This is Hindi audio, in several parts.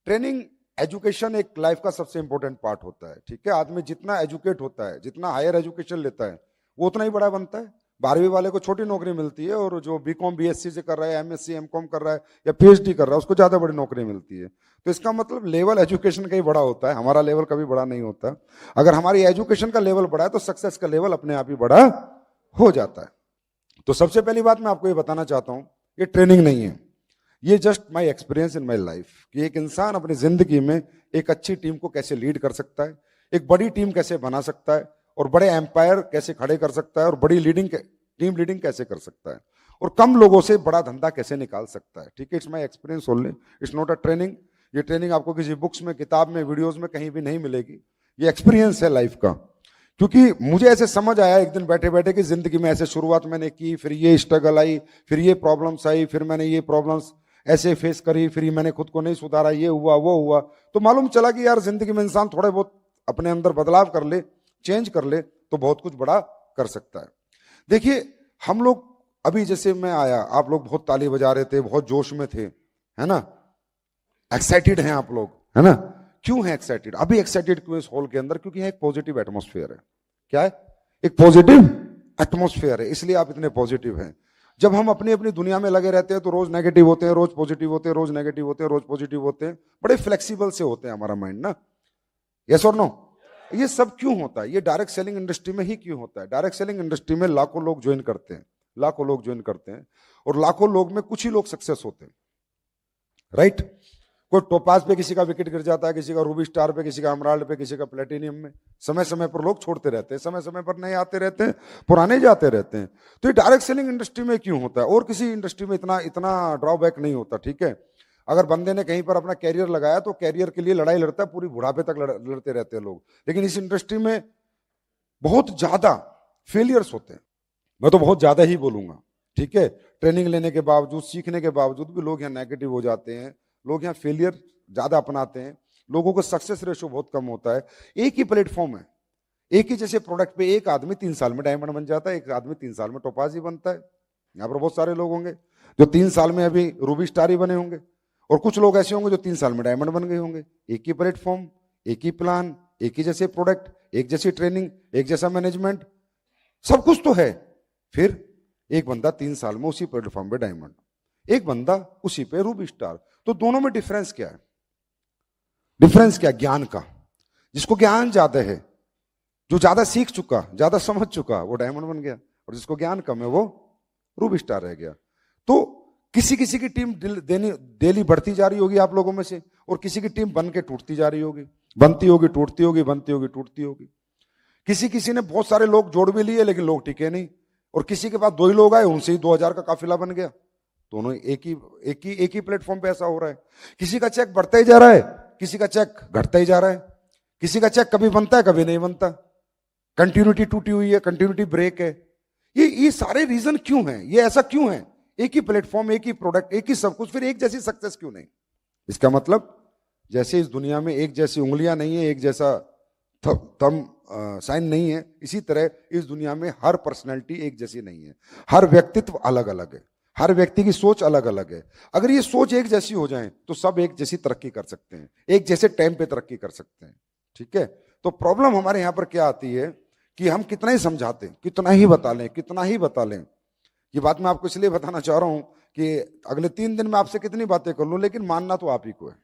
ट्रेनिंग एजुकेशन एक लाइफ का सबसे इंपॉर्टेंट पार्ट होता है। ठीक है, आदमी जितना एजुकेट होता है, जितना हायर एजुकेशन लेता है, वो उतना ही बड़ा बनता है। 12वीं वाले को छोटी नौकरी मिलती है और जो बीकॉम बीएससी से कर रहा है, एमएससी एमकॉम कर रहा है या पीएचडी कर रहा है, उसको ज्यादा बड़ी नौकरी मिलती है। तो इसका मतलब लेवल एजुकेशन का ही बड़ा होता है, हमारा लेवल कभी बड़ा नहीं होता। अगर हमारी एजुकेशन का लेवल बड़ा है तो सक्सेस का लेवल अपने आप ही बड़ा हो जाता है। तो सबसे पहली बात मैं आपको ये बताना चाहता हूं, ये ट्रेनिंग नहीं है, ये just my experience in my life कि एक इंसान अपनी जिंदगी में एक अच्छी टीम को कैसे लीड कर सकता है, एक बड़ी टीम कैसे बना सकता है, और बड़े एम्पायर कैसे खड़े कर सकता है, और बड़ी टीम लीडिंग कैसे कर सकता है, और कम लोगों से बड़ा धंधा कैसे निकाल सकता है। ठीक है, it's my experience only, it's not a training. ये ट्रेनिंग आपको किसी बुक्स में, किताब में, वीडियोज में कहीं भी नहीं मिलेगी। ये एक्सपीरियंस है लाइफ का। क्योंकि मुझे ऐसे समझ आया एक दिन बैठे बैठे कि जिंदगी में ऐसे शुरुआत मैंने की, फिर ये स्ट्रगल आई, फिर ये प्रॉब्लम्स आई, फिर मैंने ये प्रॉब्लम्स ऐसे फेस करी, फिर मैंने खुद को नहीं सुधारा, ये हुआ वो हुआ। तो मालूम चला कि यार जिंदगी में इंसान थोड़े बहुत अपने अंदर बदलाव कर ले, चेंज कर ले, तो बहुत कुछ बड़ा कर सकता है। देखिए, हम लोग अभी जैसे मैं आया, आप लोग बहुत ताली बजा रहे थे, बहुत जोश में थे, है ना, एक्साइटेड हैं आप लोग, है ना। क्यों है एक्साइटेड? अभी एक्साइटेड क्यों इस हॉल के अंदर? क्योंकि है एक पॉजिटिव एटमॉस्फेयर है। क्या है? एक पॉजिटिव एटमॉस्फेयर है, इसलिए आप इतने पॉजिटिव हैं। जब हम अपनी अपनी दुनिया में लगे रहते हैं तो रोज नेगेटिव होते हैं, रोज पॉजिटिव होते हैं, रोज नेगेटिव होते हैं, रोज पॉजिटिव होते हैं। बड़े फ्लेक्सिबल से होते हैं हमारा माइंड ना। यस और नो? ये सब क्यों होता है? ये डायरेक्ट सेलिंग इंडस्ट्री में ही क्यों होता है? डायरेक्ट सेलिंग इंडस्ट्री में लाखों लोग ज्वाइन करते हैं, लाखों लोग ज्वाइन करते हैं, और लाखों लोग में कुछ ही लोग सक्सेस होते हैं। राइट? कोई टोपाज पे किसी का विकेट गिर जाता है, किसी का रूबी स्टार पे, किसी का एमराल्ड पे, किसी का प्लेटिनियम में। समय समय पर लोग छोड़ते रहते हैं, समय समय पर नए आते रहते हैं, पुराने जाते रहते हैं। तो ये डायरेक्ट सेलिंग इंडस्ट्री में क्यों होता है? और किसी इंडस्ट्री में इतना इतना ड्रॉबैक नहीं होता। ठीक है, अगर बंदे ने कहीं पर अपना कैरियर लगाया तो कैरियर के लिए लड़ाई लड़ता है, पूरी बुढ़ापे तक लड़ते रहते हैं लोग। लेकिन इस इंडस्ट्री में बहुत ज्यादा फेलियर्स होते हैं, मैं तो बहुत ज्यादा ही बोलूंगा। ठीक है, ट्रेनिंग लेने के बावजूद, सीखने के बावजूद भी लोग यहाँ नेगेटिव हो जाते हैं, लोग यहाँ फेलियर ज्यादा अपनाते हैं, लोगों को सक्सेस रेशो बहुत कम होता है। एक ही प्लेटफॉर्म है, एक ही जैसे प्रोडक्ट पे एक आदमी 3 साल में डायमंड बन जाता है, एक आदमी 3 साल में टोपाज ही बनता है। यहाँ पर बहुत सारे लोग होंगे जो 3 साल में अभी रूबी स्टार ही बने होंगे, और कुछ लोग ऐसे होंगे जो 3 साल में डायमंड बन गए होंगे। एक ही प्लेटफॉर्म, एक ही प्लान, एक ही जैसे प्रोडक्ट, एक जैसी ट्रेनिंग, एक जैसा मैनेजमेंट, सब कुछ तो है। फिर एक बंदा 3 साल में उसी प्लेटफॉर्म पे डायमंड, एक बंदा उसी पे रूबी स्टार। तो दोनों में डिफरेंस क्या है? डिफरेंस क्या? ज्ञान का। जिसको ज्ञान ज्यादा है, जो ज्यादा सीख चुका, ज्यादा समझ चुका, वो डायमंड बन गया, और जिसको ज्ञान कम है वो रूबी स्टार रह गया। तो किसी किसी की टीम डेली बढ़ती जा रही होगी आप लोगों में से, और किसी की टीम बन के टूटती जा रही होगी, बनती होगी टूटती होगी, बनती होगी टूटती होगी। किसी किसी ने बहुत सारे लोग जोड़ भी लिए लेकिन लोग टिके नहीं, और किसी के पास 2 ही लोग आए, उनसे ही 2000 का काफिला बन गया। दोनों एक ही प्लेटफॉर्म पे ऐसा हो रहा है। किसी का चेक बढ़ता ही जा रहा है, किसी का चेक घटता ही जा रहा है, किसी का चेक कभी बनता है कभी नहीं बनता, कंटिन्यूटी टूटी हुई है, कंटिन्यूटी ब्रेक है। ये सारे रीजन क्यों हैं? ये ऐसा क्यों है? एक ही प्लेटफॉर्म, एक ही प्रोडक्ट, एक ही सब कुछ, फिर एक जैसी सक्सेस क्यों नहीं? इसका मतलब जैसे इस दुनिया में एक जैसी उंगलियां नहीं है, एक जैसा थंब साइन नहीं है, इसी तरह इस दुनिया में हर पर्सनैलिटी एक जैसी नहीं है, हर व्यक्तित्व अलग अलग है, हर व्यक्ति की सोच अलग अलग है। अगर ये सोच एक जैसी हो जाए तो सब एक जैसी तरक्की कर सकते हैं, एक जैसे टाइम पे तरक्की कर सकते हैं। ठीक है, तो प्रॉब्लम हमारे यहाँ पर क्या आती है कि हम कितना ही समझाते, कितना ही बता लें, कितना ही बता लें। ये बात मैं आपको इसलिए बताना चाह रहा हूं कि अगले 3 दिन में आपसे कितनी बातें कर लूं, लेकिन मानना तो आप ही को है।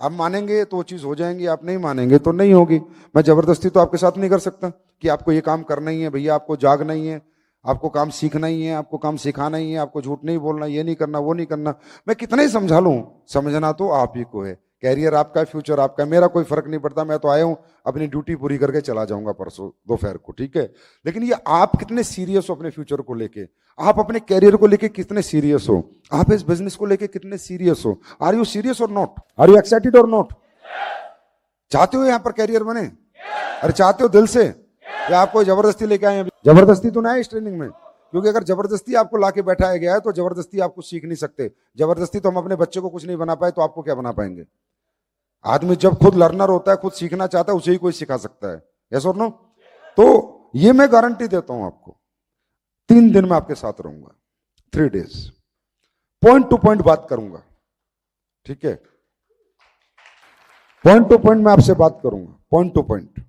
आप मानेंगे तो वो चीज हो जाएंगी, आप नहीं मानेंगे तो नहीं होगी। मैं जबरदस्ती तो आपके साथ नहीं कर सकता कि आपको ये काम करना ही है भैया, आपको जागना ही है, आपको काम सीखना ही है, आपको काम सिखाना ही है, आपको झूठ नहीं बोलना, ये नहीं करना, वो नहीं करना। मैं कितना ही समझा लूं, समझना तो आप ही को है। कैरियर आपका, फ्यूचर आपका, मेरा कोई फर्क नहीं पड़ता। मैं तो आया हूं, अपनी ड्यूटी पूरी करके चला जाऊंगा परसों दोपहर को। ठीक है, लेकिन ये आप कितने सीरियस हो अपने फ्यूचर को लेके, आप अपने कैरियर को लेके कितने सीरियस हो, आप इस बिजनेस को लेके कितने सीरियस हो। आर यू सीरियस और नॉट? आर यू एक्साइटेड और नॉट? चाहते हो यहां पर कैरियर बने? अरे चाहते हो दिल से, या आपको जबरदस्ती लेके आए? जबरदस्ती तो ना है इस ट्रेनिंग में, क्योंकि अगर जबरदस्ती आपको लाके बैठाया गया है तो जबरदस्ती आप कुछ सीख नहीं सकते। जबरदस्ती तो हम अपने बच्चे को कुछ नहीं बना पाए, तो आपको क्या बना पाएंगे? आदमी जब खुद लर्नर होता है, खुद सीखना चाहता है, उसे ही कोई सिखा सकता है। यस और नो? तो ये मैं गारंटी देता हूं आपको, 3 दिन में आपके साथ रहूंगा, 3 days, पॉइंट टू पॉइंट बात करूंगा। ठीक है, पॉइंट टू पॉइंट मैं आपसे बात करूंगा, पॉइंट टू पॉइंट।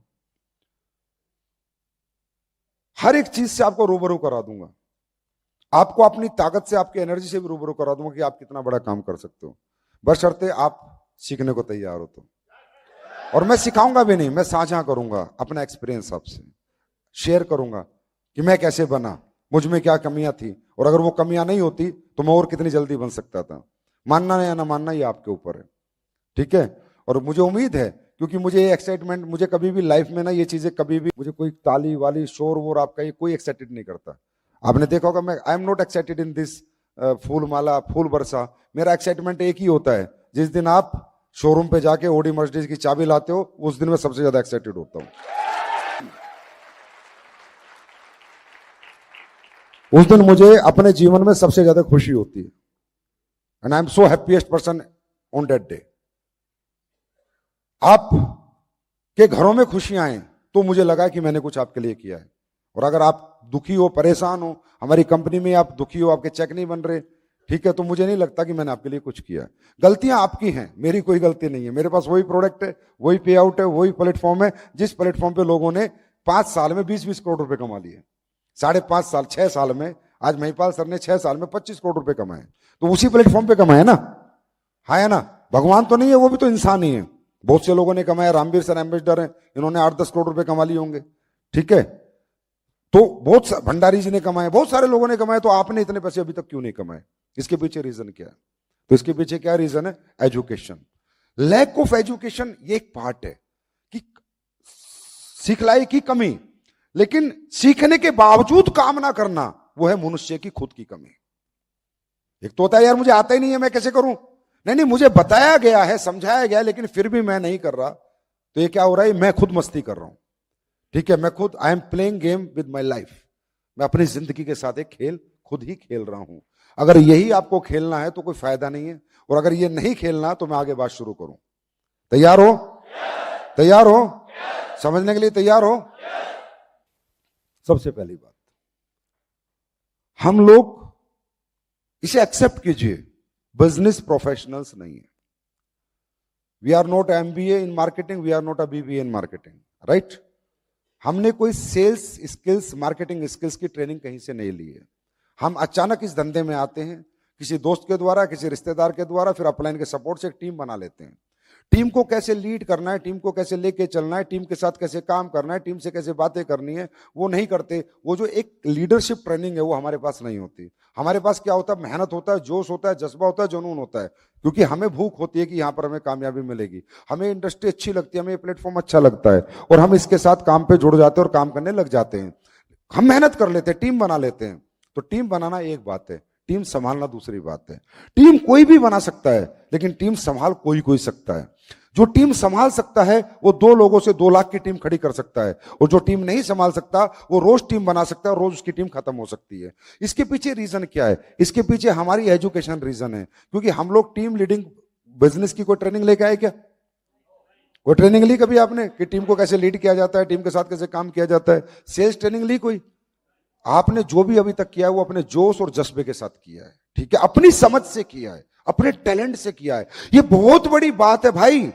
हर एक चीज से आपको रूबरू करा दूंगा, आपको अपनी ताकत से, आपकी एनर्जी से भी रूबरू करा दूंगा कि आप कितना बड़ा काम कर सकते हो, बशर्ते आप सीखने को तैयार हो तो। और मैं सिखाऊंगा भी नहीं, मैं साझा करूंगा अपना एक्सपीरियंस आपसे, शेयर करूंगा कि मैं कैसे बना, मुझ में क्या कमियां थी, और अगर वो कमियां नहीं होती तो मैं और कितनी जल्दी बन सकता था। मानना या ना मानना ये आपके ऊपर है, ठीक है। और मुझे उम्मीद है, क्योंकि मुझे ये एक्साइटमेंट, मुझे कभी भी लाइफ में ना ये चीजें, कभी भी मुझे कोई ताली वाली शोर वोर आपका ये कोई एक्साइटेड नहीं करता। आपने देखा होगा, मैं I am not excited in this फूल माला, फूल बरसा। मेरा एक्साइटमेंट एक ही होता है, जिस दिन आप शोरूम पे जाके ओडी मर्सिडीज की चाबी लाते हो, उस दिन मैं सबसे ज्यादा एक्साइटेड होता हूं। उस दिन मुझे अपने जीवन में सबसे ज्यादा खुशी होती है, and I am so happiest person on that day. आप के घरों में खुशियां आए तो मुझे लगा कि मैंने कुछ आपके लिए किया है। और अगर आप दुखी हो, परेशान हो, हमारी कंपनी में आप दुखी हो, आपके चेक नहीं बन रहे, ठीक है, तो मुझे नहीं लगता कि मैंने आपके लिए कुछ किया। गलतियां आपकी हैं, मेरी कोई गलती नहीं है। मेरे पास वही प्रोडक्ट है, वही पे आउट है, वही प्लेटफॉर्म है जिस प्लेटफॉर्म पे लोगों ने 5 साल में 20-20 करोड़ रुपए कमा लिए, 5.5 साल, 6 साल में। आज महिपाल सर ने 6 साल में 25 करोड़ रुपए कमाए, तो उसी प्लेटफॉर्म पे कमाए ना, है ना। भगवान तो नहीं है, वो भी तो इंसान ही है। बहुत से लोगों ने कमाया, रामवीर सर एम्बेसडर हैं, इन्होंने 8-10 करोड़ रुपए कमा लिए होंगे, ठीक है। तो बहुत भंडारी जी ने कमाए, बहुत सारे लोगों ने कमाए, तो आपने इतने पैसे अभी तक क्यों नहीं कमाए? इसके पीछे रीजन क्या है? तो इसके पीछे क्या रीजन है? एजुकेशन। लैक ऑफ एजुकेशन ये एक पार्ट है कि सिखलाई की कमी, लेकिन सीखने के बावजूद काम ना करना, वो है मनुष्य की खुद की कमी। एक तो होता है यार मुझे आता ही नहीं है, मैं कैसे करूं? नहीं नहीं, मुझे बताया गया है, समझाया गया है, लेकिन फिर भी मैं नहीं कर रहा, तो ये क्या हो रहा है? मैं खुद मस्ती कर रहा हूं, ठीक है। मैं खुद, I am playing game with my life. मैं अपनी जिंदगी के साथ एक खेल खुद ही खेल रहा हूं। अगर यही आपको खेलना है तो कोई फायदा नहीं है, और अगर ये नहीं खेलना तो मैं आगे बात शुरू करूं। तैयार हो? तैयार हो? समझने के लिए तैयार हो? सबसे पहली बात, हम लोग इसे एक्सेप्ट कीजिए, बिजनेस प्रोफेशनल्स नहीं है। We are not MBA in marketing, we are not a BBA in marketing, right. हमने कोई सेल्स स्किल्स, मार्केटिंग स्किल्स की ट्रेनिंग कहीं से नहीं ली है। हम अचानक इस धंधे में आते हैं, किसी दोस्त के द्वारा, किसी रिश्तेदार के द्वारा, फिर अपलाइन के सपोर्ट से एक टीम बना लेते हैं। टीम को कैसे लीड करना है, टीम को कैसे लेके चलना है, टीम के साथ कैसे काम करना है, टीम से कैसे बातें करनी है, वो नहीं करते। वो जो एक लीडरशिप ट्रेनिंग है वो हमारे पास नहीं होती। हमारे पास क्या होता है? मेहनत होता है, जोश होता है, जज्बा होता है, जुनून होता है, क्योंकि हमें भूख होती है कि यहाँ पर हमें कामयाबी मिलेगी, हमें इंडस्ट्री अच्छी लगती है, हमें प्लेटफॉर्म अच्छा लगता है, और हम इसके साथ काम पे जुड़ जाते हैं और काम करने लग जाते हैं। हम मेहनत कर लेते हैं, टीम बना लेते हैं। तो टीम बनाना एक बात है, टीम संभालना दूसरी बात है। टीम कोई भी बना सकता है, लेकिन टीम संभाल कोई सकता है। जो टीम संभाल सकता है वो 2 लोगों से 2 लाख की टीम खड़ी कर सकता है, और जो टीम नहीं संभाल सकता वो रोज टीम बना सकता है और रोज उसकी टीम खत्म हो सकती है। इसके पीछे रीजन क्या है? इसके पीछे हमारी एजुकेशन रीजन है, क्योंकि हम लोग टीम लीडिंग बिजनेस की कोई ट्रेनिंग लेके आए क्या? कोई ट्रेनिंग ली कभी आपने कि टीम को कैसे लीड किया जाता है, टीम के साथ कैसे काम किया जाता है? सेल्स ट्रेनिंग ली कोई? आपने जो भी अभी तक किया है वो अपने जोश और जज्बे के साथ किया है, ठीक है, अपनी समझ से किया है, अपने टैलेंट से किया है। ये बहुत बड़ी बात है भाई।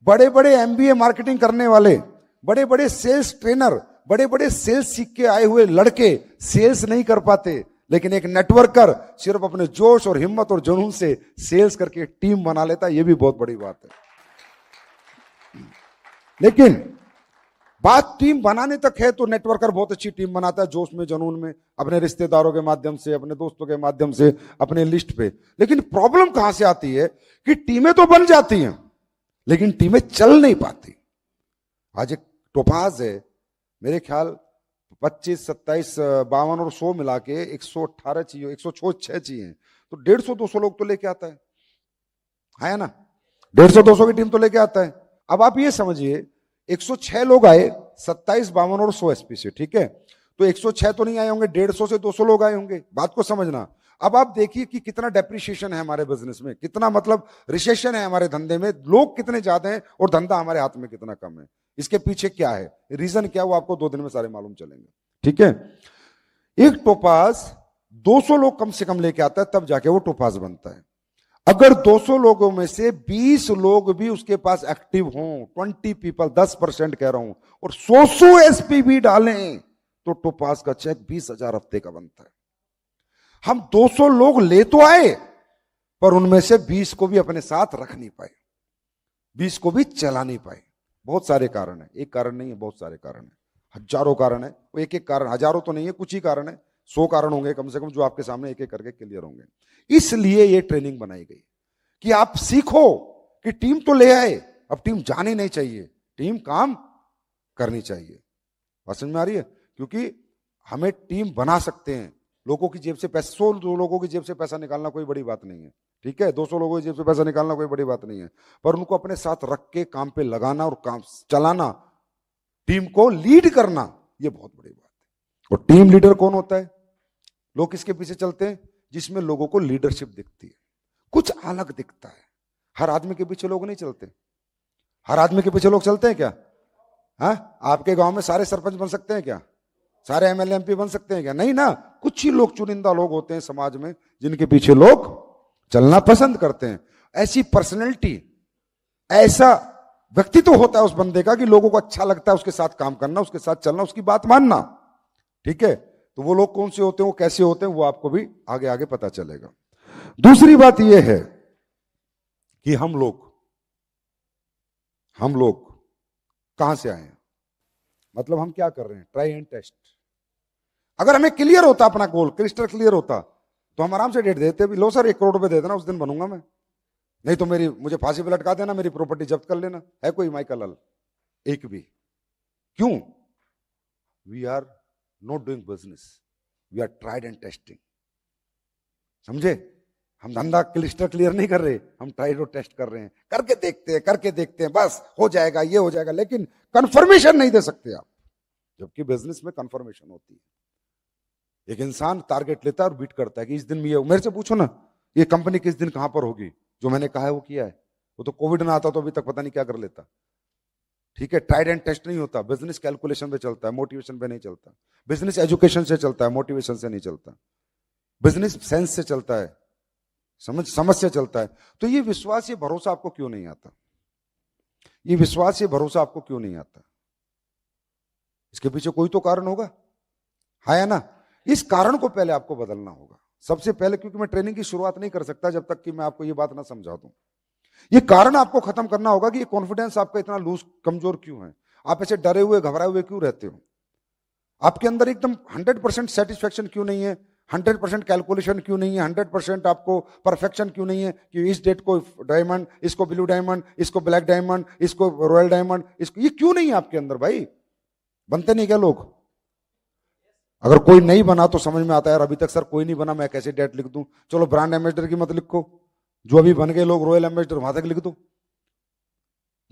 बड़े बड़े MBA मार्केटिंग करने वाले, बड़े बड़े सेल्स ट्रेनर, बड़े बड़े सेल्स सीख के आए हुए लड़के सेल्स नहीं कर पाते, लेकिन एक नेटवर्कर सिर्फ अपने जोश और हिम्मत और जुनून से सेल्स करके टीम बना लेता है। ये भी बहुत बड़ी बात है। लेकिन बात टीम बनाने तक है तो नेटवर्कर बहुत अच्छी टीम बनाता है, जोश में, जुनून में, अपने रिश्तेदारों के माध्यम से, अपने दोस्तों के माध्यम से, अपने लिस्ट पे। लेकिन प्रॉब्लम कहां से आती है कि टीमें तो बन जाती हैं, लेकिन टीमें चल नहीं पाती। आज एक टोपाज है, मेरे ख्याल 25, 27, 52 और 100 मिला के 118 चाहिए, 106 चाहिए, तो 150-200 लोग तो लेके आता है ना? 150-200 की टीम तो लेके आता है। अब आप ये समझिए, 106 लोग आए, 27, 52 और 100 SP से, ठीक है, तो 106 तो नहीं आए होंगे, 150 से 200 लोग आए होंगे। बात को समझना। अब आप देखिए कि कितना डेप्रिसिएशन है हमारे बिजनेस में, कितना मतलब रिसेशन है हमारे धंधे में, लोग कितने ज्यादा हैं और धंधा हमारे हाथ में कितना कम है। इसके पीछे क्या है, रीजन क्या है, वो आपको 2 दिन में सारे मालूम चलेंगे, ठीक है। एक टोपाज 200 लोग कम से कम लेके आता है, तब जाके वो टोपाज बनता है। अगर 200 लोगों में से 20 लोग भी उसके पास एक्टिव हों, 20 पीपल, 10% कह रहा हूं, और 100 एसपी भी डालें, तो टोपाज का चेक 20,000 हफ्ते का बनता है। हम 200 लोग ले तो आए, पर उनमें से 20 को भी अपने साथ रख नहीं पाए, 20 को भी चला नहीं पाए। बहुत सारे कारण है, एक कारण नहीं है, बहुत सारे कारण है, हजारों कारण है। वो एक एक कारण, हजारों तो नहीं है, कुछ ही कारण है, 100 कारण होंगे कम से कम, जो आपके सामने एक एक करके क्लियर होंगे। इसलिए ये ट्रेनिंग बनाई गई कि आप सीखो कि टीम तो ले आए, अब टीम जानी नहीं चाहिए, टीम काम करनी चाहिए। बात समझ में आ रही है? क्योंकि हमें टीम बना सकते हैं, लोगों की जेब से पैसा, 100 लोगों की जेब से पैसा निकालना कोई बड़ी बात नहीं है, ठीक है, 200 लोगों की जेब से पैसा निकालना कोई बड़ी बात नहीं है, पर उनको अपने साथ रख के काम पे लगाना और काम चलाना, टीम को लीड करना, ये बहुत बड़ी बात है। और टीम लीडर कौन होता है? लोग किसके पीछे चलते हैं? जिसमें लोगों को लीडरशिप दिखती है, कुछ अलग दिखता है। हर आदमी के पीछे लोग नहीं चलते। हर आदमी के पीछे लोग चलते हैं क्या? हाँ, आपके गांव में सारे सरपंच बन सकते हैं क्या? सारे एमएलए एमपी बन सकते हैं क्या? नहीं ना, कुछ ही लोग, चुनिंदा लोग होते हैं समाज में जिनके पीछे लोग चलना पसंद करते हैं। ऐसी पर्सनैलिटी, ऐसा व्यक्तित्व होता है उस बंदे का कि लोगों को अच्छा लगता है उसके साथ काम करना, उसके साथ चलना, उसकी बात मानना, ठीक है। तो वो लोग कौन से होते हैं, वो कैसे होते हैं, वो आपको भी आगे आगे पता चलेगा। दूसरी बात यह है कि हम लोग कहां से आए हैं, मतलब हम क्या कर रहे हैं, ट्राई एंड टेस्ट। अगर हमें क्लियर होता, अपना गोल क्रिस्टल क्लियर होता, तो हम आराम से डेट देते, लो सर 1 करोड़ रुपए दे देना, उस दिन बनूंगा मैं, नहीं तो मुझे फांसी पे लटका देना, मेरी प्रॉपर्टी जब्त कर लेना। है कोई माइकल अल? एक भी? क्यों? We are not doing business, we are tried and testing. समझे? हम धंधा क्लिस्टर क्लियर नहीं कर रहे, हम ट्राइड और टेस्ट कर रहे हैं, करके देखते हैं, बस हो जाएगा, ये हो जाएगा, लेकिन कंफर्मेशन नहीं दे सकते आप, जबकि बिजनेस में कंफर्मेशन होती है। एक इंसान टारगेट लेता है और बीट करता है कि इस दिन में ये, मेरे से पूछो ना, ये कंपनी किस दिन कहां पर होगी, जो मैंने कहा है वो किया है। वो तो कोविड ना आता तो अभी तक पता नहीं क्या कर लेता, ठीक है। ट्राइड एंड टेस्ट नहीं होता, बिजनेस कैलकुलेशन पे चलता है, मोटिवेशन पे नहीं चलता। बिजनेस एजुकेशन से चलता है, मोटिवेशन से नहीं चलता। बिजनेस सेंस से चलता है, समझ से चलता है। तो ये विश्वास, ये भरोसा आपको क्यों नहीं आता? ये विश्वास, ये भरोसा आपको क्यों नहीं आता? इसके पीछे कोई तो कारण होगा, है ना? इस कारण को पहले आपको बदलना होगा सबसे पहले, क्योंकि मैं ट्रेनिंग की शुरुआत नहीं कर सकता जब तक कि मैं आपको ये बात ना समझा दूं। ये कारण आपको खत्म करना होगा कि ये कॉन्फिडेंस आपका इतना लूज, कमजोर क्यों है? आप ऐसे डरे हुए, घबराए हुए क्यों रहते हो? आपके अंदर एकदम 100% सेटिस्फेक्शन क्यों नहीं है? 100% कैलकुलेशन क्यों नहीं है? 100% आपको परफेक्शन क्यों नहीं है कि इस डेट को डायमंड, इसको ब्लू डायमंड, इसको ब्लैक डायमंड, इसको रॉयल डायमंड, इसको, ये क्यों नहीं है आपके अंदर भाई? बनते नहीं क्या लोग? अगर कोई नहीं बना तो समझ में आता है यार, अभी तक सर कोई नहीं बना, मैं कैसे डेट लिख दूं? चलो ब्रांड एम्बेसडर की मत लिखो, जो अभी बन गए लोग रॉयल एम्बेसडर, वहां तक लिख दो,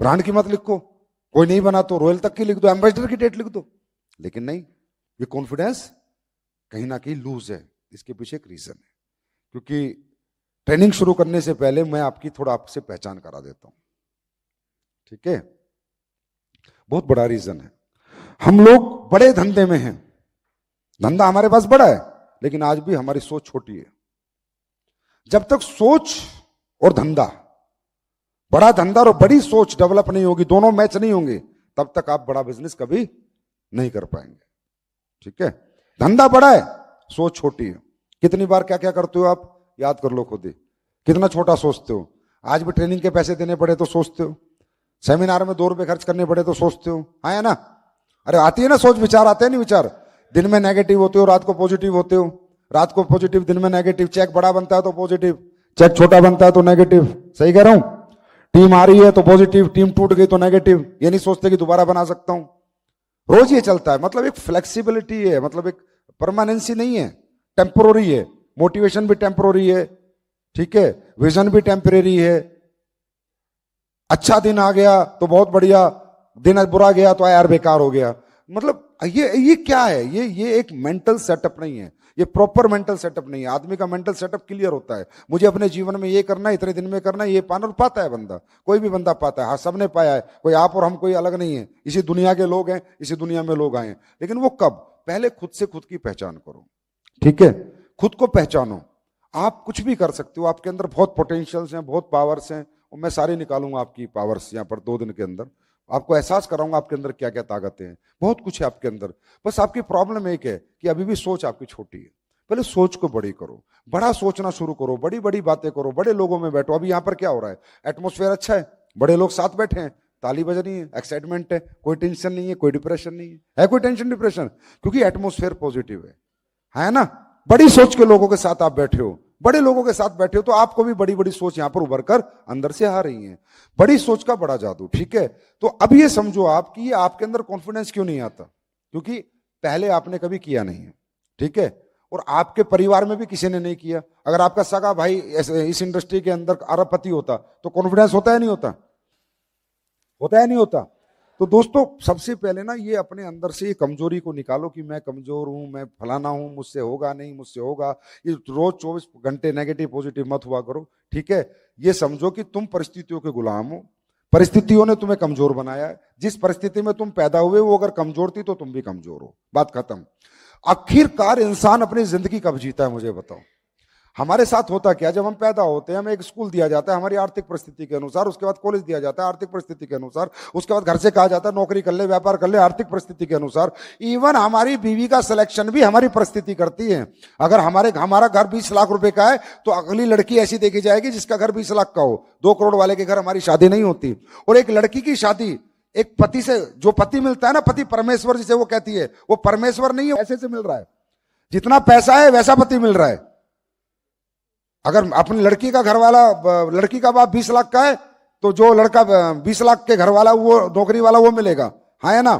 ब्रांड की मत लिखो। कोई नहीं बना तो रॉयल तक की लिख दो, एम्बेसडर की डेट लिख दो। लेकिन नहीं, ये कॉन्फिडेंस कहीं ना कहीं लूज है। इसके पीछे एक रीजन है, क्योंकि ट्रेनिंग शुरू करने से पहले मैं आपकी थोड़ा आपसे पहचान करा देता हूं, ठीक है? बहुत बड़ा रीजन है। हम लोग बड़े धंधे में हैं, धंधा हमारे पास बड़ा है, लेकिन आज भी हमारी सोच छोटी है। जब तक सोच और धंधा, बड़ा धंधा और बड़ी सोच डेवलप नहीं होगी, दोनों मैच नहीं होंगे, तब तक आप बड़ा बिजनेस कभी नहीं कर पाएंगे, ठीक है? धंधा बड़ा है, सोच छोटी है। कितनी बार क्या क्या करते हो आप, याद कर लो खुद ही, कितना छोटा सोचते हो। आज भी ट्रेनिंग के पैसे देने पड़े तो सोचते हो, सेमिनार में 2 रुपए खर्च करने पड़े तो सोचते हो, है ना? अरे आती है ना सोच, विचार आते हैं नहीं? विचार दिन में नेगेटिव होते हो, रात को पॉजिटिव होते हो, रात को पॉजिटिव, दिन में नेगेटिव। चेक बड़ा बनता है तो पॉजिटिव, चेक छोटा बनता है तो नेगेटिव। सही कह रहा हूं? टीम आ रही है तो पॉजिटिव, टीम टूट गई तो नेगेटिव। ये नहीं सोचते कि दोबारा बना सकता हूं। रोज ये चलता है। मतलब एक फ्लेक्सिबिलिटी है, मतलब एक परमानेंसी नहीं है, टेम्पोररी है। मोटिवेशन भी टेम्पोररी है, ठीक है, विजन भी टेम्परेरी है। अच्छा दिन आ गया तो बहुत बढ़िया, दिन बुरा गया तो यार बेकार हो गया। मतलब ये क्या है? ये एक मेंटल सेटअप नहीं है, ये प्रॉपर मेंटल सेटअप नहीं है। आदमी का मेंटल सेटअप क्लियर होता है, मुझे अपने जीवन में ये करना है, इतने दिन में करना है, ये पाना, और पाता है बंदा। कोई भी बंदा पाता है, हाँ सबने पाया है, कोई आप और हम कोई अलग नहीं है, इसी दुनिया के लोग हैं, इसी दुनिया में लोग आए हैं। लेकिन वो कब? पहले खुद से खुद की पहचान करो, ठीक है? खुद को पहचानो, आप कुछ भी कर सकते हो, आपके अंदर बहुत पोटेंशियल्स हैं, बहुत पावर्स हैं, और मैं सारी निकालूंगा आपकी पावर्स यहाँ पर 2 दिन के अंदर। आपको एहसास कराऊंगा आपके अंदर क्या क्या ताकतें हैं, बहुत कुछ है आपके अंदर। बस आपकी प्रॉब्लम एक है कि अभी भी सोच आपकी छोटी है। पहले सोच को बड़ी करो, बड़ा सोचना शुरू करो, बड़ी बड़ी बातें करो, बड़े लोगों में बैठो। अभी यहाँ पर क्या हो रहा है, एटमोस्फेयर अच्छा है, बड़े लोग साथ बैठे हैं, ताली बज रही है, एक्साइटमेंट है, कोई टेंशन नहीं है, कोई डिप्रेशन नहीं है कोई टेंशन डिप्रेशन? क्योंकि एटमोस्फेयर पॉजिटिव है ना। बड़ी सोच के लोगों के साथ आप बैठे हो, बड़े लोगों के साथ बैठे हो, तो आपको भी बड़ी बड़ी सोच यहां पर उभर कर अंदर से आ रही है। बड़ी सोच का बड़ा जादू, ठीक है। तो अब ये समझो आप कि आपके अंदर कॉन्फिडेंस क्यों नहीं आता, क्योंकि पहले आपने कभी किया नहीं है, ठीक है। और आपके परिवार में भी किसी ने नहीं किया। अगर आपका सगा भाई इस इंडस्ट्री के अंदर अरबपति होता तो कॉन्फिडेंस होता है नहीं होता? होता है नहीं होता? तो दोस्तों, सबसे पहले ना ये अपने अंदर से ये कमजोरी को निकालो कि मैं कमजोर हूं, मैं फलाना हूं, मुझसे होगा नहीं, मुझसे होगा। ये रोज 24 घंटे नेगेटिव पॉजिटिव मत हुआ करो, ठीक है। ये समझो कि तुम परिस्थितियों के गुलाम हो, परिस्थितियों ने तुम्हें कमजोर बनाया है। जिस परिस्थिति में तुम पैदा हुए वो अगर कमजोर थी तो तुम भी कमजोर हो, बात खत्म। आखिरकार इंसान अपनी जिंदगी कब जीता है, मुझे बताओ। हमारे साथ होता क्या, जब हम पैदा होते हैं हमें एक स्कूल दिया जाता है हमारी आर्थिक परिस्थिति के अनुसार, उसके बाद कॉलेज दिया जाता है आर्थिक परिस्थिति के अनुसार, उसके बाद घर से कहा जाता है नौकरी कर ले, व्यापार कर ले, आर्थिक परिस्थिति के अनुसार। इवन हमारी बीवी का सिलेक्शन भी हमारी परिस्थिति करती है। अगर हमारा घर 20 लाख रुपए का है तो अगली लड़की ऐसी देखी जाएगी जिसका घर 20 लाख का हो। 2 करोड़ वाले के घर हमारी शादी नहीं होती। और एक लड़की की शादी एक पति से, जो पति मिलता है ना, पति परमेश्वर जिसे वो कहती है, वो परमेश्वर नहीं है, पैसे से मिल रहा है। जितना पैसा है वैसा पति मिल रहा है। अगर अपनी लड़की का घर वाला, लड़की का बाप 20 लाख का है तो जो लड़का 20 लाख के घर वाला, वो नौकरी वाला, वो मिलेगा, हाँ है ना।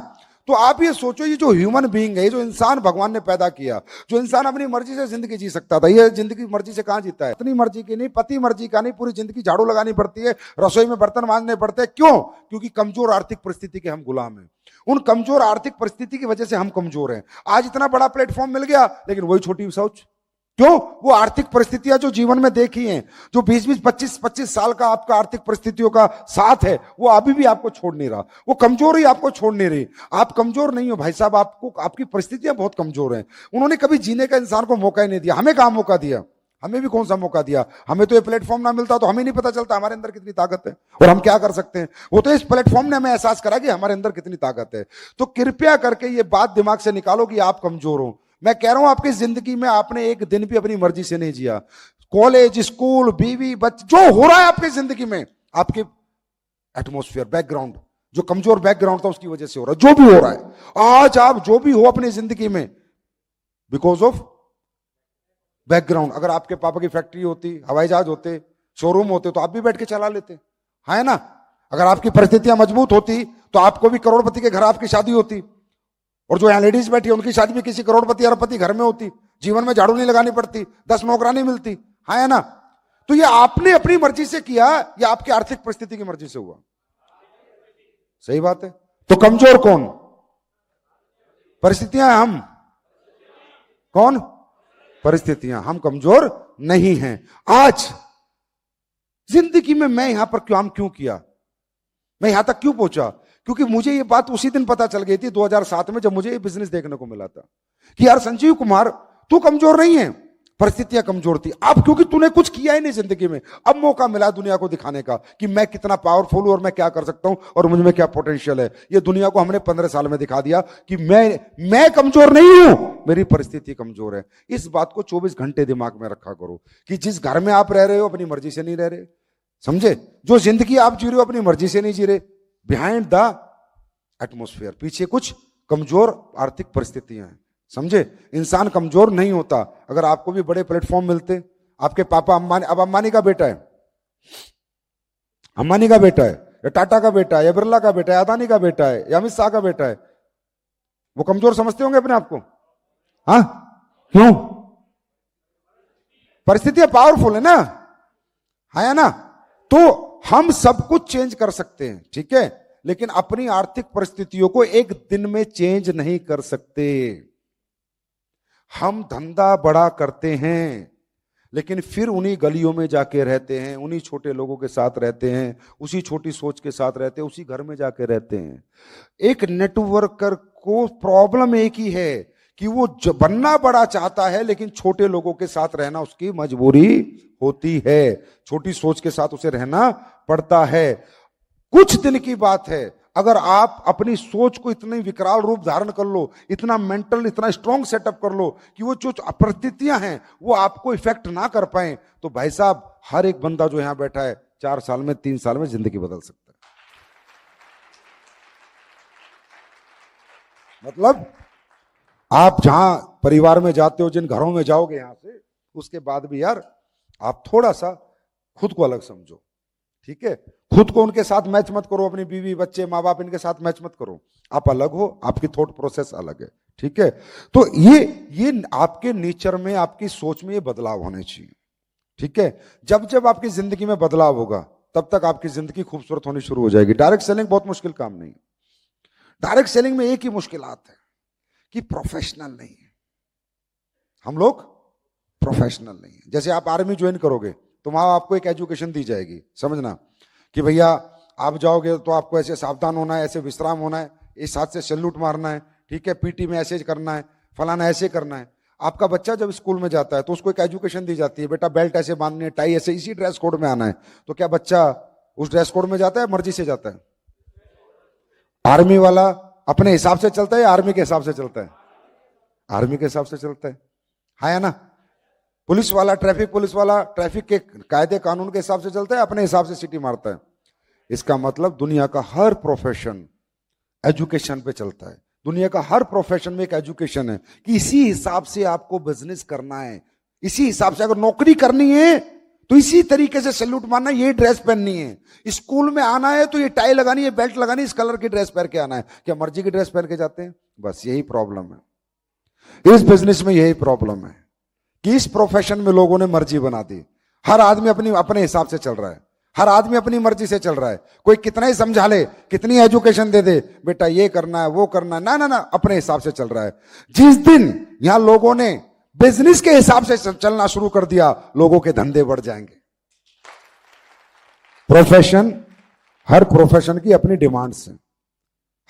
तो आप ये सोचो, ये जो ह्यूमन बीइंग है, जो इंसान भगवान ने पैदा किया, जो इंसान अपनी मर्जी से जिंदगी जी सकता था, ये जिंदगी मर्जी से कहां जीता है? अपनी मर्जी की नहीं, पति मर्जी का नहीं, पूरी जिंदगी झाड़ू लगानी पड़ती है, रसोई में बर्तन मांजने पड़ते हैं। क्यों? क्योंकि कमजोर आर्थिक परिस्थिति के हम गुलाम हैं। उन कमजोर आर्थिक परिस्थिति की वजह से हम कमजोर हैं। आज इतना बड़ा प्लेटफॉर्म मिल गया, लेकिन वही छोटी सोच। क्यों? वो आर्थिक परिस्थितियां जो जीवन में देखी हैं, जो 20-20, 25-25 साल का आपका आर्थिक परिस्थितियों का साथ है, वो अभी भी आपको छोड़ नहीं रहा। वो कमजोरी आपको छोड़ नहीं रही। आप कमजोर नहीं हो भाई साहब, आपको आपकी परिस्थितियां बहुत कमजोर हैं। उन्होंने कभी जीने का इंसान को मौका ही नहीं दिया। हमें कहां मौका दिया? हमें भी कौन सा मौका दिया? हमें तो ये प्लेटफॉर्म ना मिलता तो हमें नहीं पता चलता हमारे अंदर कितनी ताकत है और हम क्या कर सकते हैं। वो तो इस प्लेटफॉर्म ने हमें एहसास करा कि हमारे अंदर कितनी ताकत है। तो कृपया करके ये बात दिमाग से निकालो कि आप कमजोर हो। मैं कह रहा हूं आपकी जिंदगी में आपने एक दिन भी अपनी मर्जी से नहीं जिया। कॉलेज, स्कूल, बीवी, बच्चे, जो हो रहा है आपकी जिंदगी में, आपके एटमोस्फियर, बैकग्राउंड, जो कमजोर बैकग्राउंड था उसकी वजह से हो रहा है। जो भी हो रहा है आज, आप जो भी हो अपनी जिंदगी में, बिकॉज ऑफ बैकग्राउंड। अगर आपके पापा की फैक्ट्री होती, हवाई जहाज होते, शोरूम होते, तो आप भी बैठ के चला लेते, है ना। अगर आपकी परिस्थितियां मजबूत होती तो आपको भी करोड़पति के घर आपकी शादी होती। और जो यहां लेडीज बैठी है उनकी शादी भी किसी करोड़पति अरबपति घर में होती। जीवन में झाड़ू नहीं लगानी पड़ती, 10 नौकरानी मिलती, है ना। तो ये आपने अपनी मर्जी से किया या आपकी आर्थिक परिस्थिति की मर्जी से हुआ? सही बात है। तो कमजोर कौन? परिस्थितियां। हम कौन? परिस्थितियां। हम कमजोर नहीं हैं। आज जिंदगी में मैं यहां पर क्यों किया, मैं यहां तक क्यों पहुंचा? क्योंकि मुझे ये बात उसी दिन पता चल गई थी 2007 में, जब मुझे ये बिजनेस देखने को मिला था कि यार संजीव कुमार, तू कमजोर नहीं है, परिस्थितियां कमजोर थी। अब क्योंकि तूने कुछ किया ही नहीं जिंदगी में, अब मौका मिला दुनिया को दिखाने का कि मैं कितना पावरफुल हूं और मैं क्या कर सकता हूं और मुझ में क्या पोटेंशियल है। ये दुनिया को हमने 15 साल में दिखा दिया कि मैं कमजोर नहीं हूं, मेरी परिस्थिति कमजोर है। इस बात को 24 घंटे दिमाग में रखा करो कि जिस घर में आप रह रहे हो अपनी मर्जी से नहीं रह रहे, समझे। जो जिंदगी आप जी रहे हो अपनी मर्जी से नहीं जी रहे। बिहाइंड द एटमोस्फियर, पीछे कुछ कमजोर आर्थिक परिस्थितियां हैं, समझे। इंसान कमजोर नहीं होता। अगर आपको भी बड़े प्लेटफॉर्म मिलते, आपके पापा अंबानी, अब अंबानी का बेटा है, अंबानी का बेटा है, या टाटा का बेटा है, या बिरला का बेटा है, अदानी का बेटा है, या अमित शाह का बेटा है, वो कमजोर समझते होंगे अपने आप को? हाँ, क्यों? परिस्थितियां पावरफुल है ना, है ना। तो हम सब कुछ चेंज कर सकते हैं, ठीक है, लेकिन अपनी आर्थिक परिस्थितियों को एक दिन में चेंज नहीं कर सकते। हम धंधा बड़ा करते हैं लेकिन फिर उन्हीं गलियों में जाके रहते हैं, उन्हीं छोटे लोगों के साथ रहते हैं, उसी छोटी सोच के साथ रहते हैं, उसी घर में जाके रहते हैं। एक नेटवर्कर को प्रॉब्लम एक ही है कि वो बनना बड़ा चाहता है, लेकिन छोटे लोगों के साथ रहना उसकी मजबूरी होती है, छोटी सोच के साथ उसे रहना पड़ता है। कुछ दिन की बात है, अगर आप अपनी सोच को इतनी विकराल रूप धारण कर लो, इतना मेंटल, इतना स्ट्रॉन्ग सेटअप कर लो कि वो जो परिस्थितियां हैं वो आपको इफेक्ट ना कर पाए, तो भाई साहब हर एक बंदा जो यहां बैठा है 4 साल में, 3 साल में जिंदगी बदल सकता है। मतलब आप जहां परिवार में जाते हो, जिन घरों में जाओगे यहां से, उसके बाद भी यार आप थोड़ा सा खुद को अलग समझो, ठीक है? खुद को उनके साथ मैच मत करो, अपनी बीवी बच्चे माँ बाप इनके साथ मैच मत करो। आप अलग हो, आपकी थॉट प्रोसेस अलग है, ठीक है? तो ये आपके नेचर में, आपकी सोच में ये बदलाव होने चाहिए, ठीक है? जब जब आपकी जिंदगी में बदलाव होगा, तब तक आपकी जिंदगी खूबसूरत होनी शुरू हो जाएगी। डायरेक्ट सेलिंग बहुत मुश्किल काम नहीं है। डायरेक्ट सेलिंग में एक ही मुश्किलात है कि प्रोफेशनल नहीं है। हम लोग प्रोफेशनल नहीं है। जैसे आप आर्मी ज्वाइन करोगे तो वहां आपको एक एजुकेशन दी जाएगी, समझना कि भैया आप जाओगे तो आपको ऐसे सावधान होना है, ऐसे विश्राम होना है, इस हाथ से सैल्यूट मारना है, ठीक है? पीटी में ऐसे करना है, फलाना ऐसे करना है। आपका बच्चा जब स्कूल में जाता है तो उसको एक एजुकेशन दी जाती है, बेटा बेल्ट ऐसे बांधनी है, टाई ऐसे, इसी ड्रेस कोड में आना है। तो क्या बच्चा उस ड्रेस कोड में जाता है, मर्जी से जाता है? आर्मी वाला अपने हिसाब से चलता है या आर्मी के हिसाब से चलता है? आर्मी के हिसाब से चलता है ना? पुलिस वाला, ट्रैफिक पुलिस वाला ट्रैफिक के कायदे कानून के हिसाब से चलता है, अपने हिसाब से सीटी मारता है। इसका मतलब दुनिया का हर प्रोफेशन एजुकेशन पे चलता है। दुनिया का हर प्रोफेशन में एक एजुकेशन है कि इसी हिसाब से आपको बिजनेस करना है, इसी हिसाब से अगर नौकरी करनी है तो इसी तरीके से सैल्यूट मारना है, ये ड्रेस पहननी है। स्कूल में आना है तो ये टाई लगानी है, बेल्ट लगानी है, इस कलर की ड्रेस पहन के आना है। क्या मर्जी की ड्रेस पहन के जाते हैं? बस यही प्रॉब्लम है इस बिजनेस में, यही प्रॉब्लम है कि इस प्रोफेशन में लोगों ने मर्जी बना दी। हर आदमी अपने हिसाब से चल रहा है, हर आदमी अपनी मर्जी से चल रहा है। कोई कितना ही समझा ले, कितनी एजुकेशन दे दे, बेटा ये करना है वो करना है, ना ना ना, अपने हिसाब से चल रहा है। जिस दिन यहां लोगों ने बिजनेस के हिसाब से चलना शुरू कर दिया, लोगों के धंधे बढ़ जाएंगे। प्रोफेशन, हर प्रोफेशन की अपनी डिमांड्स है,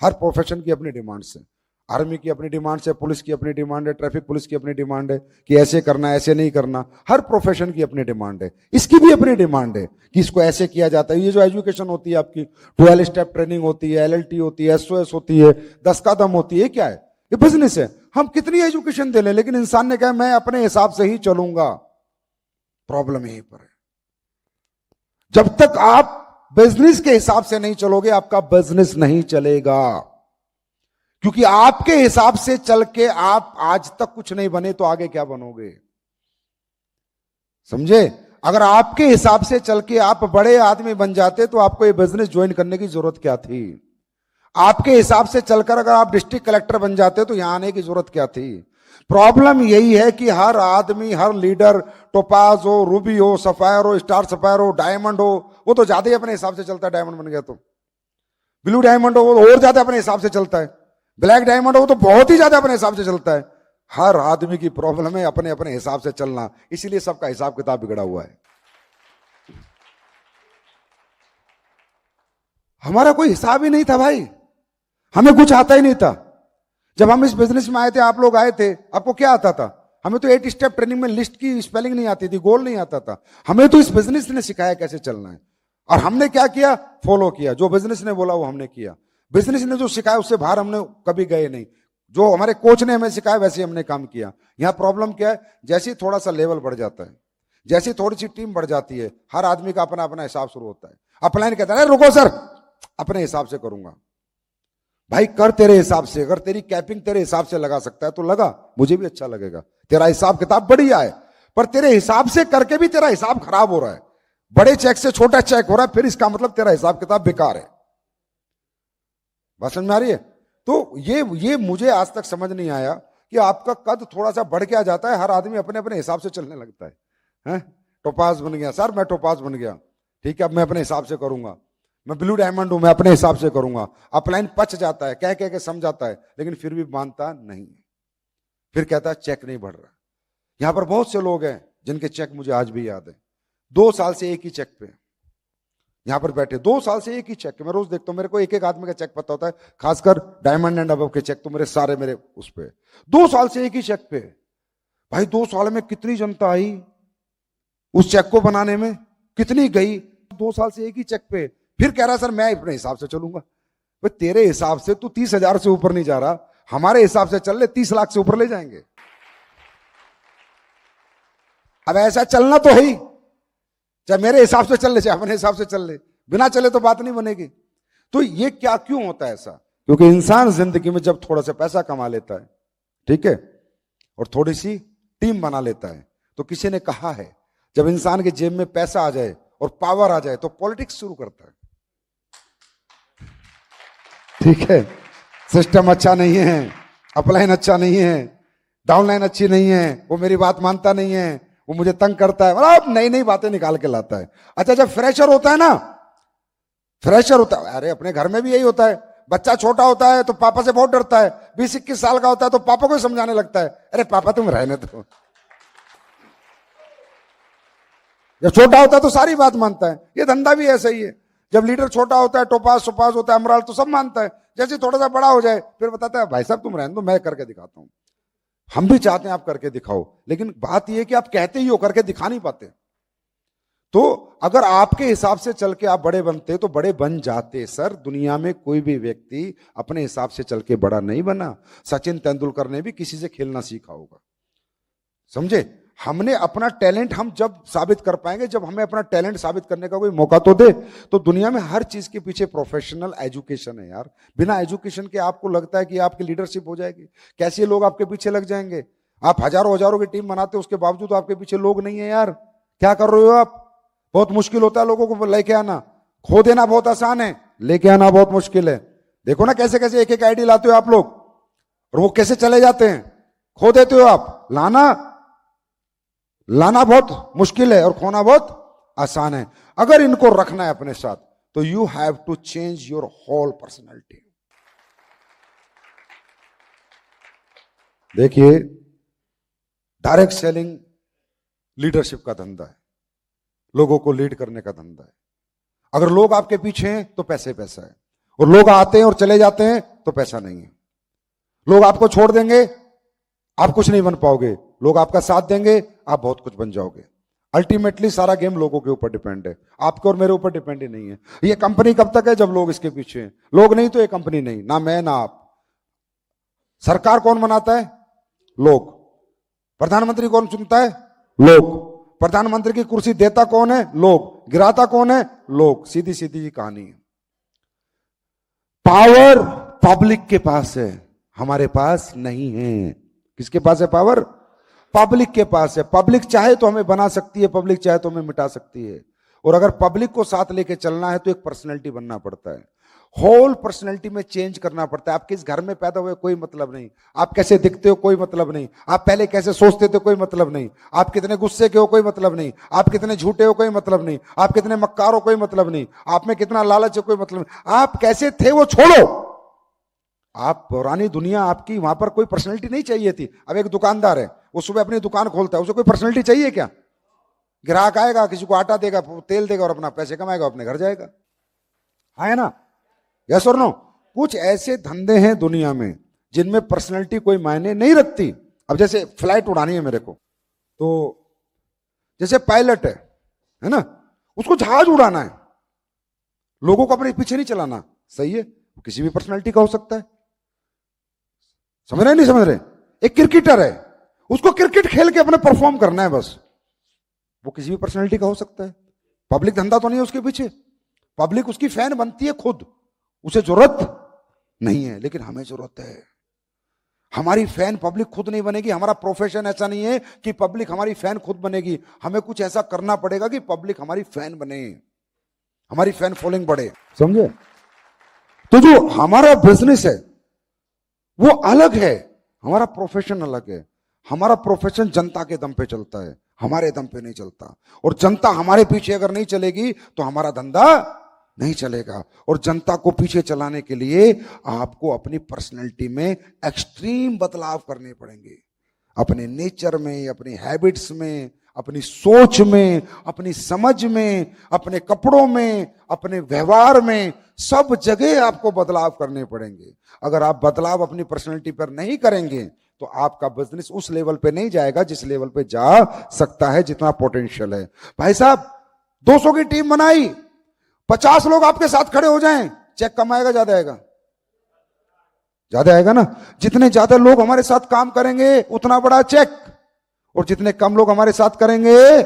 हर प्रोफेशन की अपनी डिमांड्स है। आर्मी की अपनी डिमांड है, पुलिस की अपनी डिमांड है, ट्रैफिक पुलिस की अपनी डिमांड है कि ऐसे करना ऐसे नहीं करना। हर प्रोफेशन की अपनी डिमांड है, इसकी भी अपनी डिमांड है कि इसको ऐसे किया जाता है। ये जो एजुकेशन होती है आपकी, 12 स्टेप ट्रेनिंग होती है, LLT होती है, SOS होती है, 10 कदम होती है, क्या है? ये बिजनेस है। हम कितनी एजुकेशन दे लें, लेकिन इंसान ने कहा मैं अपने हिसाब से ही चलूंगा। प्रॉब्लम यहीं पर है। जब तक आप बिजनेस के हिसाब से नहीं चलोगे, आपका बिजनेस नहीं चलेगा। क्योंकि आपके हिसाब से चल के आप आज तक कुछ नहीं बने तो आगे क्या बनोगे? समझे? अगर आपके हिसाब से चल के आप बड़े आदमी बन जाते तो आपको ये बिजनेस ज्वाइन करने की जरूरत क्या थी? आपके हिसाब से चलकर अगर आप डिस्ट्रिक्ट कलेक्टर बन जाते तो यहां आने की जरूरत क्या थी? प्रॉब्लम यही है कि हर आदमी, हर लीडर, टोपाज हो, रूबी हो, सफायर हो, स्टार सफायर हो, डायमंड हो, वो तो ज्यादा ही अपने हिसाब से चलता है। डायमंड बन गया तो ब्लू डायमंड हो, वो और ज्यादा अपने हिसाब से चलता है। ब्लैक डायमंड हो तो बहुत ही ज्यादा अपने हिसाब से चलता है। हर आदमी की प्रॉब्लम है अपने अपने हिसाब से चलना, इसीलिए सबका हिसाब किताब बिगड़ा हुआ है। हमारा कोई हिसाब ही नहीं था भाई, हमें कुछ आता ही नहीं था। जब हम इस बिजनेस में आए थे, आप लोग आए थे, आपको क्या आता था? हमें तो 8 स्टेप ट्रेनिंग में लिस्ट की स्पेलिंग नहीं आती थी, गोल नहीं आता था। हमें तो इस बिजनेस ने सिखाया कैसे चलना है, और हमने क्या किया? फॉलो किया। जो बिजनेस ने बोला वो हमने किया। बिजनेस ने जो सिखाया उससे बाहर हमने कभी गए नहीं। जो हमारे कोच ने हमें सिखाया वैसे हमने काम किया। यहां प्रॉब्लम क्या है? जैसे ही थोड़ा सा लेवल बढ़ जाता है, जैसी थोड़ी सी टीम बढ़ जाती है, हर आदमी का अपना अपना हिसाब शुरू होता है। अपलाइन कहता है रुको सर, अपने हिसाब से करूंगा। भाई कर तेरे हिसाब से, अगर तेरी कैपिंग तेरे हिसाब से लगा सकता है तो लगा, मुझे भी अच्छा लगेगा। तेरा हिसाब किताब बढ़िया है, पर तेरे हिसाब से करके भी तेरा हिसाब खराब हो रहा है, बड़े चेक से छोटा चेक हो रहा है, फिर इसका मतलब तेरा हिसाब किताब बेकार है। बात समझ में आ रही है? तो ये मुझे आज तक समझ नहीं आया कि आपका कद थोड़ा सा बढ़ के आ जाता है, हर आदमी अपने अपने हिसाब से चलने लगता है। टोपाज बन गया सर, मैं टोपाज बन गया, ठीक है, अब मैं अपने हिसाब से करूंगा। मैं ब्लू डायमंड हूं, मैं अपने हिसाब से करूंगा। अपलाइन पच जाता है, कह कह के समझाता है, लेकिन फिर भी मानता नहीं। फिर कहता है चेक नहीं बढ़ रहा। यहां पर बहुत से लोग हैं जिनके चेक मुझे आज भी याद है, 2 साल से एक ही चेक पे, यहां पर बैठे 2 साल से एक ही चेक, मैं रोज देखता हूं, मेरे को एक एक आदमी का चेक पता होता है, खासकर डायमंड एंड अबव के चेक तो मेरे सारे मेरे उस पे 2 साल से एक ही चेक पे। भाई 2 साल में कितनी जनता आई उस चेक को बनाने में, कितनी गई, 2 साल से एक ही चेक पे। फिर कह रहा सर मैं अपने हिसाब से चलूंगा। भाई तेरे हिसाब से तू 30,000 से ऊपर नहीं जा रहा, हमारे हिसाब से चल ले 30 लाख से ऊपर ले जाएंगे। अब ऐसा चलना तो है ही, चाहे मेरे हिसाब से चल ले चाहे अपने हिसाब से चल ले, बिना चले तो बात नहीं बनेगी। तो ये क्या क्यों होता है ऐसा? क्योंकि इंसान जिंदगी में जब थोड़ा सा पैसा कमा लेता है, ठीक है, और थोड़ी सी टीम बना लेता है, तो किसी ने कहा है जब इंसान के जेब में पैसा आ जाए और पावर आ जाए तो पॉलिटिक्स शुरू करता है। ठीक है, सिस्टम अच्छा नहीं है, अपलाइन अच्छा नहीं है, डाउनलाइन अच्छी नहीं है, वो मेरी बात मानता नहीं है, वो मुझे तंग करता है, मतलब नई नई बातें निकाल के लाता है। अच्छा जब फ्रेशर होता है ना, फ्रेशर होता है, अरे अपने घर में भी यही होता है, बच्चा छोटा होता है तो पापा से बहुत डरता है, 20-21 साल का होता है तो पापा को ही समझाने लगता है, अरे पापा तुम रहने दो। जब छोटा होता है तो सारी बात मानता है। ये धंधा भी ऐसा ही है, जब लीडर छोटा होता है, टोपास सुपास होता है, अमराल, तो सब मानता है। जैसे थोड़ा सा बड़ा हो जाए फिर बताता है भाई साहब तुम रहने दो, मैं करके दिखाता हूं। हम भी चाहते हैं आप करके दिखाओ, लेकिन बात यह कि आप कहते ही हो, करके दिखा नहीं पाते। तो अगर आपके हिसाब से चल के आप बड़े बनते तो बड़े बन जाते। सर दुनिया में कोई भी व्यक्ति अपने हिसाब से चल के बड़ा नहीं बना। सचिन तेंदुलकर ने भी किसी से खेलना सीखा होगा, समझे? हमने अपना टैलेंट हम जब साबित कर पाएंगे, जब हमें अपना टैलेंट साबित करने का कोई मौका तो दे। तो दुनिया में हर चीज के पीछे प्रोफेशनल एजुकेशन है यार। बिना एजुकेशन के आपको लगता है कि आपकी लीडरशिप हो जाएगी? कैसे लोग आपके पीछे लग जाएंगे? आप हजारों हजारों की टीम बनाते हो, उसके बावजूद आपके पीछे लोग नहीं है यार। क्या कर रहे हो आप? बहुत मुश्किल होता है लोगों को लेके आना। खो देना बहुत आसान है, लेके आना बहुत मुश्किल है। देखो ना कैसे कैसे एक एक आईडी लाते हो आप लोग, और वो कैसे चले जाते हैं, खो देते हो आप। लाना बहुत मुश्किल है और खोना बहुत आसान है। अगर इनको रखना है अपने साथ तो you have to change your whole personality. देखिए डायरेक्ट सेलिंग लीडरशिप का धंधा है, लोगों को लीड करने का धंधा है। अगर लोग आपके पीछे हैं तो पैसा है, और लोग आते हैं और चले जाते हैं तो पैसा नहीं है। लोग आपको छोड़ देंगे, आप कुछ नहीं बन पाओगे। लोग आपका साथ देंगे, आप बहुत कुछ बन जाओगे। अल्टीमेटली सारा गेम लोगों के ऊपर डिपेंड है, आपके और मेरे ऊपर डिपेंड ही नहीं है। ये कंपनी कब तक है? जब लोग इसके पीछे हैं। लोग नहीं तो ये कंपनी नहीं, ना मैं ना आप। सरकार कौन बनाता है? लोग। प्रधानमंत्री कौन चुनता है? लोग। प्रधानमंत्री की कुर्सी देता कौन है? लोग। गिराता कौन है? लोग। सीधी सीधी कहानी है। पावर पब्लिक के पास है, हमारे पास नहीं है। किसके पास है पावर? पब्लिक के पास है। पब्लिक चाहे तो हमें बना सकती है, पब्लिक चाहे तो हमें मिटा सकती है। और अगर पब्लिक को साथ लेके चलना है तो एक पर्सनैलिटी बनना पड़ता है, होल पर्सनैलिटी में चेंज करना पड़ता है। आप किस घर में पैदा हुए कोई मतलब नहीं, आप कैसे दिखते हो कोई मतलब नहीं, आप पहले कैसे सोचते थे कोई मतलब नहीं, आप कितने गुस्से के हो कोई मतलब नहीं, आप कितने झूठे हो कोई मतलब नहीं, आप कितने मक्कार हो कोई मतलब नहीं, आप में कितना लालच है कोई मतलब नहीं। आप कैसे थे वो छोड़ो, आप पुरानी दुनिया आपकी, वहां पर कोई पर्सनैलिटी नहीं चाहिए थी। अब एक दुकानदार है, वो सुबह अपनी दुकान खोलता है, उसे कोई पर्सनैलिटी चाहिए क्या? ग्राहक आएगा, किसी को आटा देगा, तेल देगा और अपना पैसे कमाएगा, अपने घर जाएगा। है ना? यस और नो? कुछ ऐसे धंधे हैं दुनिया में जिनमें पर्सनैलिटी कोई मायने नहीं रखती। अब जैसे फ्लाइट उड़ानी है मेरे को, तो जैसे पायलट है ना, उसको जहाज उड़ाना है, लोगों को अपने पीछे नहीं चलाना, सही है? किसी भी पर्सनैलिटी का हो सकता है। समझ रहे नहीं समझ रहे? एक क्रिकेटर है, उसको क्रिकेट खेल के अपने परफॉर्म करना है बस, वो किसी भी पर्सनैलिटी का हो सकता है। पब्लिक धंधा तो नहीं है उसके पीछे, पब्लिक उसकी फैन बनती है खुद, उसे जरूरत नहीं है, लेकिन हमें जरूरत है। हमारी फैन पब्लिक खुद नहीं बनेगी। हमारा प्रोफेशन ऐसा नहीं है कि पब्लिक हमारी फैन खुद बनेगी। हमें कुछ ऐसा करना पड़ेगा कि पब्लिक हमारी फैन बने, हमारी फैन फॉलोइंग बढ़े, समझे? तो जो हमारा बिजनेस है वो अलग है, हमारा प्रोफेशन अलग है। हमारा प्रोफेशन जनता के दम पे चलता है, हमारे दम पे नहीं चलता। और जनता हमारे पीछे अगर नहीं चलेगी तो हमारा धंधा नहीं चलेगा। और जनता को पीछे चलाने के लिए आपको अपनी पर्सनैलिटी में एक्सट्रीम बदलाव करने पड़ेंगे, अपने नेचर में, अपनी हैबिट्स में, अपनी सोच में, अपनी समझ में, अपने कपड़ों में, अपने व्यवहार में, सब जगह आपको बदलाव करने पड़ेंगे। अगर आप बदलाव अपनी पर्सनैलिटी पर नहीं करेंगे तो आपका बिजनेस उस लेवल पे नहीं जाएगा जिस लेवल पे जा सकता है, जितना पोटेंशियल है। भाई साहब 200 की टीम बनाई, 50 लोग आपके साथ खड़े हो जाएं, चेक कम आएगा ज्यादा आएगा? ज्यादा आएगा ना। जितने ज्यादा लोग हमारे साथ काम करेंगे उतना बड़ा चेक, और जितने कम लोग हमारे साथ करेंगे